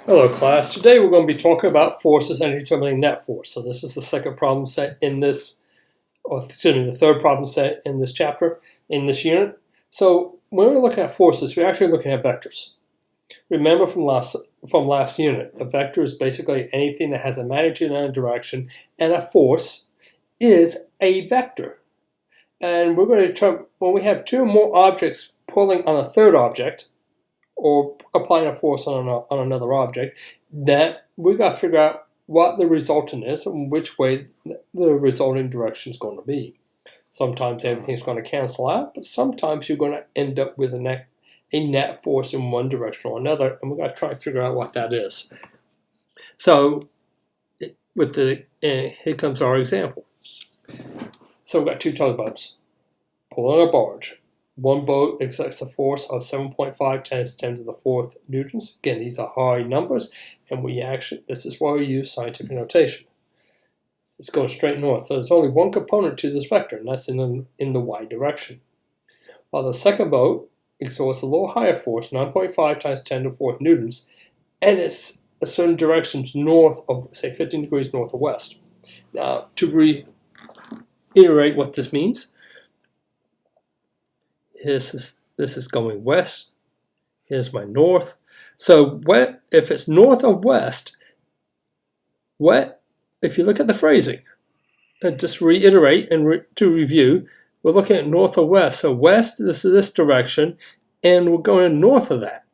Hello class, today we're going to be talking about forces and determining net force. So this is the second problem set in this, or excuse me, the third problem set in this chapter, in this unit. So when we're looking at forces, we're actually looking at vectors. Remember from last unit, a vector is basically anything that has a magnitude and a direction, and a force is a vector. And we're going to determine, when we have two or more objects pulling on a third object, or applying a force on another object, that we've got to figure out what the resultant is and which way the resulting direction is going to be. Sometimes everything's going to cancel out, but sometimes you're going to end up with a net force in one direction or another, and we've got to try and figure out what that is. So here comes our example. So we've got two tugboats pulling a barge. One boat exerts a force of 7.5 times 10 to the fourth newtons. Again, these are high numbers, and this is why we use scientific notation. It's going straight north, so there's only one component to this vector, and that's in the y direction. While the second boat exerts a little higher force, 9.5 times 10 to the fourth newtons, and it's a certain directions north of, say, 15 degrees north or west. Now, to reiterate what this means, this is going west. Here's my north. So if it's north or west, if you look at the phrasing, and just reiterate and to review, we're looking at north or west. So west, this is this direction, and we're going north of that.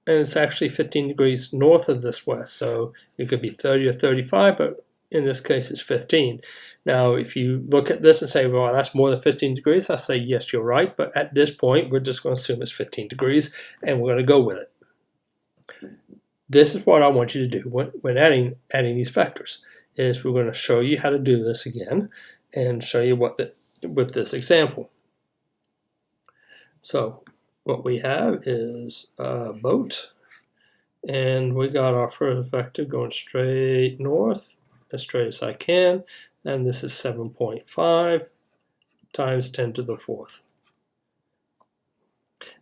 And it's actually 15 degrees north of this west. So it could be 30 or 35, but in this case it's 15. Now, if you look at this and say, well, that's more than 15 degrees, I say, yes, you're right. But at this point, we're just going to assume it's 15 degrees, and we're going to go with it. This is what I want you to do when adding these vectors, is we're going to show you how to do this again and show you with this example. So what we have is a boat, and we got our first vector going straight north, as straight as I can. And this is 7.5 times 10 to the fourth.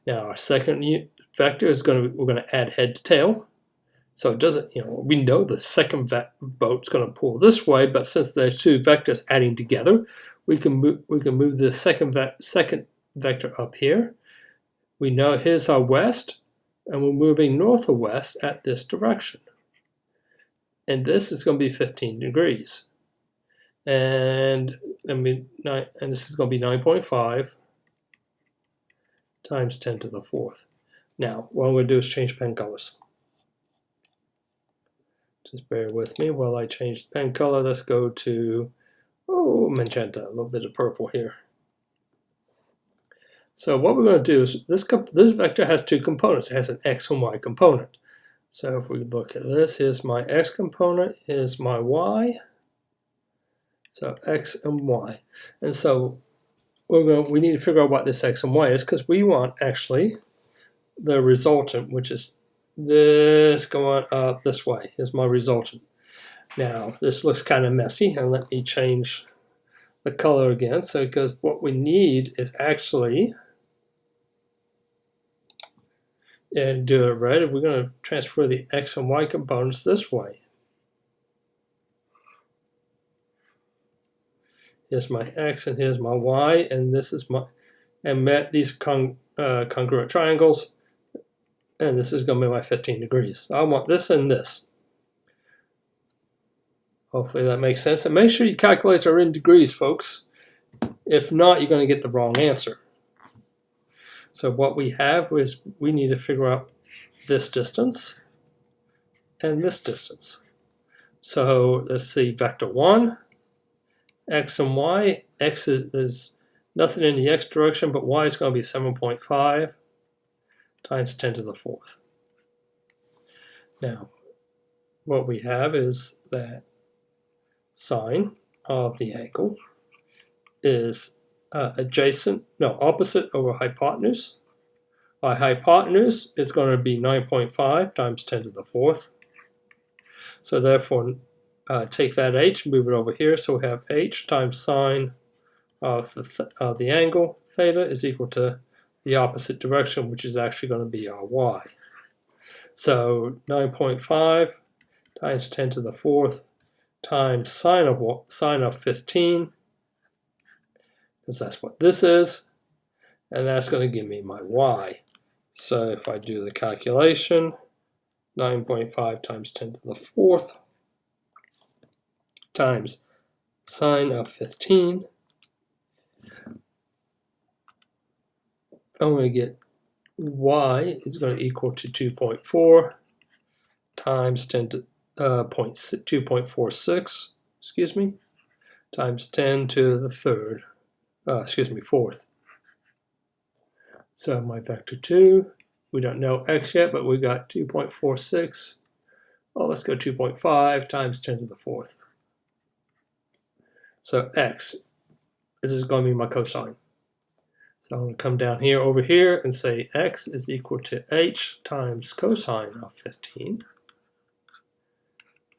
Now our second vector is we're going to add head to tail. So it doesn't, we know the second boat's going to pull this way, but since there's two vectors adding together, we can move the second vector up here. We know here's our west, and we're moving north or west at this direction. And this is going to be 15 degrees. And this is going to be 9.5 times 10 to the fourth. Now, what I'm going to do is change pen colors. Just bear with me while I change pen color. Let's go to magenta, a little bit of purple here. So what we're going to do is this vector has two components. It has an x and y component. So if we look at this, here's my x component, here's my y. So x and y. And so we need to figure out what this x and y is, because we want actually the resultant, which is this going up this way. Here's my resultant. Now this looks kind of messy, and let me change the color again. So because what we need is actually, and do it right, we're going to transfer the x and y components this way. Here's my x and here's my y, and this is these congruent triangles, and this is going to be my 15 degrees. I want this and this. Hopefully that makes sense. And make sure your calculators are in degrees, folks. If not, you're going to get the wrong answer. So what we have is we need to figure out this distance and this distance. So let's see, vector 1. X and y. X is nothing in the x direction, but y is going to be 7.5 times 10 to the fourth. Now, what we have is that sine of the angle is opposite over hypotenuse. Our hypotenuse is going to be 9.5 times 10 to the fourth. So therefore, take that h, move it over here, so we have h times sine of the angle, theta, is equal to the opposite direction, which is actually going to be our y. So 9.5 times 10 to the 4th times sine of 15, because that's what this is, and that's going to give me my y. So if I do the calculation, 9.5 times 10 to the 4th times sine of 15, I'm going to get y is going to equal to 2.4 times 10 to 2.46, excuse me, times 10 to the 3rd, fourth. So my vector 2, we don't know x yet, but we got 2.46. Well, let's go 2.5 times 10 to the 4th. So x, this is going to be my cosine. So I'm going to come down here over here and say x is equal to h times cosine of 15.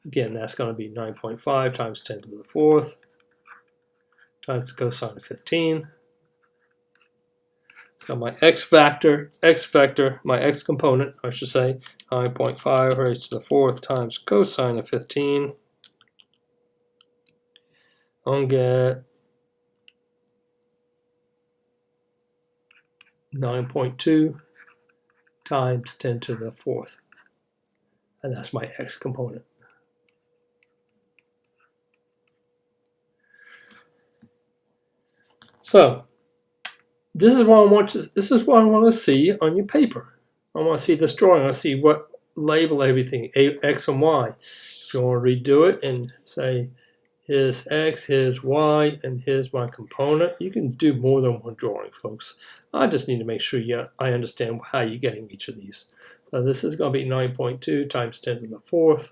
Again, that's going to be 9.5 times 10 to the 4th times cosine of 15. So my x vector, my x component, I should say, 9.5 raised to the 4th times cosine of 15. I'm going to get 9.2 times 10 to the 4th. And that's my x component. So this is what I want to see on your paper. I want to see this drawing. I want to see what label everything, x and y. If you want to redo it and say here's x, here's y, and here's my component, you can do more than one drawing, folks. I just need to make sure I understand how you're getting each of these. So this is going to be 9.2 times 10 to the 4th.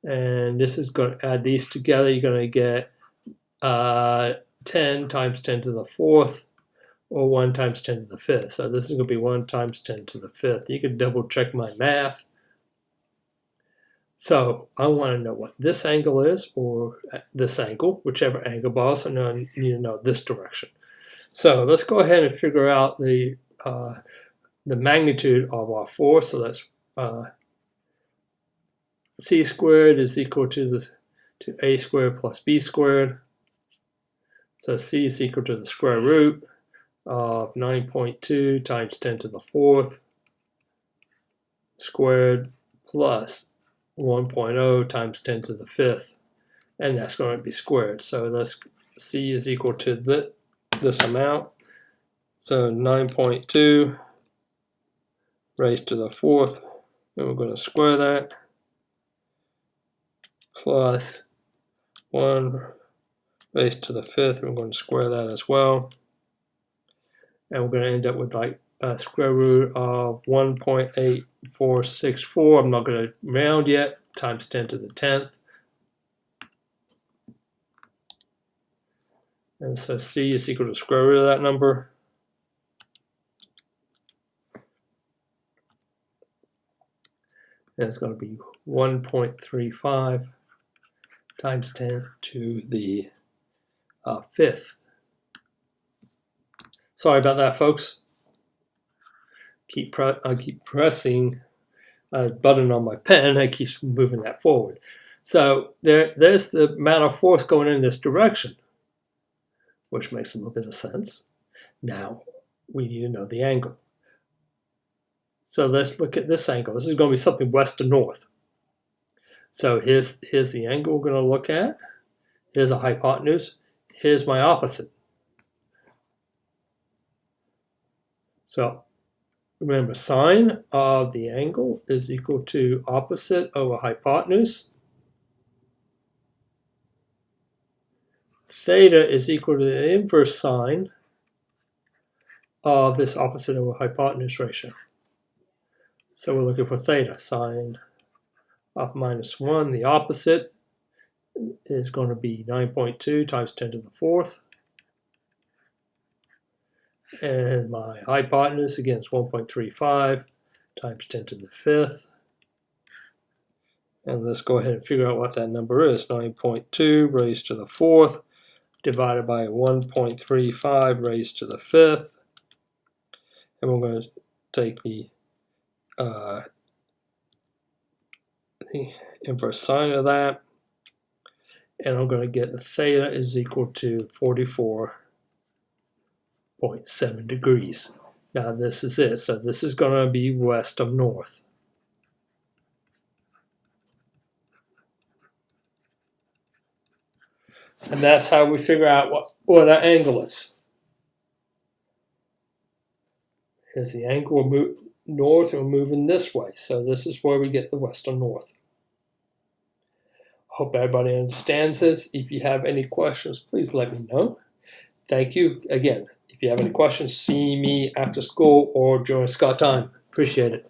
And this is going to add these together. You're going to get 10 times 10 to the 4th, or 1 times 10 to the 5th. So this is going to be 1 times 10 to the 5th. You can double check my math. So I want to know what this angle is, or this angle, whichever angle, but I also need to know this direction. So let's go ahead and figure out the magnitude of our force. So that's c squared is equal to a squared plus b squared. So c is equal to the square root of 9.2 times 10 to the 4th squared plus 1.0 times 10 to the 5th, and that's going to be squared. So that's c is equal to this amount. So 9.2 raised to the 4th, and we're going to square that, plus 1 raised to the 5th, we're going to square that as well. And we're going to end up with like a square root of 1.8464. I'm not going to round yet, times 10 to the 10th. And so c is equal to the square root of that number. And it's going to be 1.35 times 10 to the 5th. Sorry about that, folks. I keep pressing a button on my pen. I keep moving that forward. So there's the amount of force going in this direction, which makes a little bit of sense. Now we need to know the angle. So let's look at this angle. This is going to be something west to north. So here's the angle we're going to look at. Here's a hypotenuse. Here's my opposite. So remember, sine of the angle is equal to opposite over hypotenuse. Theta is equal to the inverse sine of this opposite over hypotenuse ratio. So we're looking for theta, sine of -1. The opposite is going to be 9.2 times 10 to the 4th. And my hypotenuse, again, is 1.35 times 10 to the 5th. And let's go ahead and figure out what that number is. 9.2 raised to the 4th divided by 1.35 raised to the 5th. And we're going to take the the inverse sine of that, and I'm going to get the theta is equal to 44.7 degrees. Now this is it, so this is going to be west of north. And that's how we figure out what our angle is. Here's the angle, we're moving north, and we're moving this way. So this is where we get the west of north. Hope everybody understands this. If you have any questions, please let me know. Thank you. Again, if you have any questions, see me after school or during Scott time. Appreciate it.